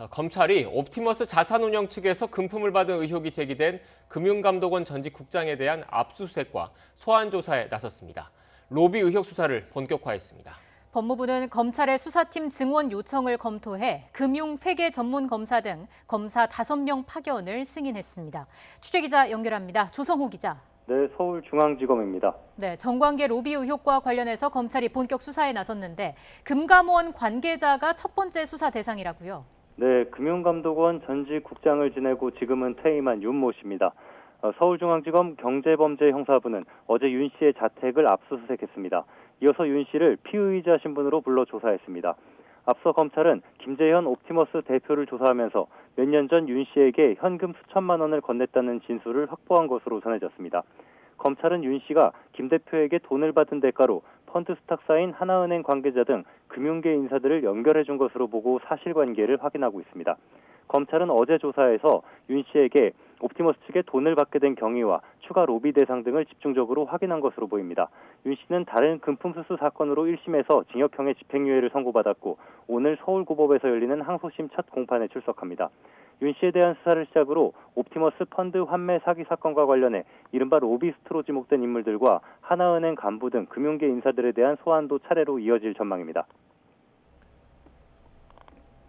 검찰이 옵티머스 자산운용 측에서 금품을 받은 의혹이 제기된 금융감독원 전직 국장에 대한 압수수색과 소환 조사에 나섰습니다. 로비 의혹 수사를 본격화했습니다. 법무부는 검찰의 수사팀 증원 요청을 검토해 금융회계 전문 검사 등 검사 5명 파견을 승인했습니다. 취재기자 연결합니다. 조성호 기자. 네, 서울중앙지검입니다. 네, 정관계 로비 의혹과 관련해서 검찰이 본격 수사에 나섰는데 금감원 관계자가 첫 번째 수사 대상이라고요. 네, 금융감독원 전직 국장을 지내고 지금은 퇴임한 윤모 씨입니다. 서울중앙지검 경제범죄형사부는 어제 윤 씨의 자택을 압수수색했습니다. 이어서 윤 씨를 피의자 신분으로 불러 조사했습니다. 앞서 검찰은 김재현 옵티머스 대표를 조사하면서 몇 년 전 윤 씨에게 현금 수천만 원을 건넸다는 진술을 확보한 것으로 전해졌습니다. 검찰은 윤 씨가 김 대표에게 돈을 받은 대가로 펀드 스탁사인 하나은행 관계자 등 금융계 인사들을 연결해 준 것으로 보고 사실관계를 확인하고 있습니다. 검찰은 어제 조사에서 윤 씨에게 옵티머스 측에 돈을 받게 된 경위와 추가 로비 대상 등을 집중적으로 확인한 것으로 보입니다. 윤 씨는 다른 금품 수수 사건으로 1심에서 징역형의 집행유예를 선고받았고 오늘 서울고법에서 열리는 항소심 첫 공판에 출석합니다. 윤 씨에 대한 수사를 시작으로 옵티머스 펀드 환매 사기 사건과 관련해 이른바 로비스트로 지목된 인물들과 하나은행 간부 등 금융계 인사들에 대한 소환도 차례로 이어질 전망입니다.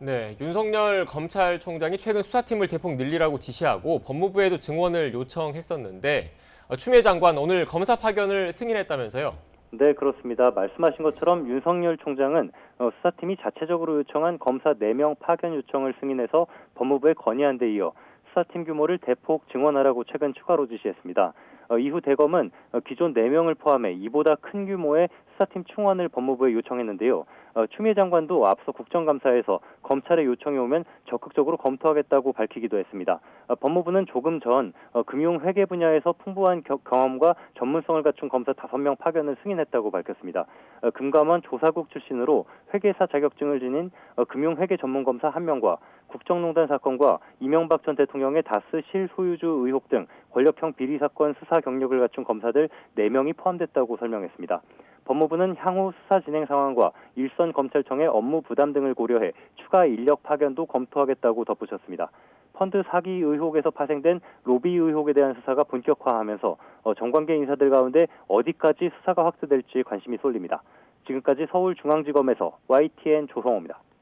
네, 윤석열 검찰총장이 최근 수사팀을 대폭 늘리라고 지시하고 법무부에도 증원을 요청했었는데 추미애 장관 오늘 검사 파견을 승인했다면서요? 네, 그렇습니다. 말씀하신 것처럼 윤석열 총장은 수사팀이 자체적으로 요청한 검사 4명 파견 요청을 승인해서 법무부에 건의한 데 이어 수사팀 규모를 대폭 증원하라고 최근 추가로 지시했습니다. 이후 대검은 기존 4명을 포함해 이보다 큰 규모의 수사팀 충원을 법무부에 요청했는데요. 추미애 장관도 앞서 국정감사에서 검찰의 요청이 오면 적극적으로 검토하겠다고 밝히기도 했습니다. 법무부는 조금 전 금융회계 분야에서 풍부한 경험과 전문성을 갖춘 검사 5명 파견을 승인했다고 밝혔습니다. 금감원 조사국 출신으로 회계사 자격증을 지닌 금융회계 전문검사 1명과 국정농단 사건과 이명박 전 대통령의 다스 실소유주 의혹 등 권력형 비리 사건 수사 경력을 갖춘 검사들 4명이 포함됐다고 설명했습니다. 법무부는 향후 수사 진행 상황과 일선 검찰청의 업무 부담 등을 고려해 추가 인력 파견도 검토하겠다고 덧붙였습니다. 펀드 사기 의혹에서 파생된 로비 의혹에 대한 수사가 본격화하면서 정관계 인사들 가운데 어디까지 수사가 확대될지 관심이 쏠립니다. 지금까지 서울중앙지검에서 YTN 조성호입니다.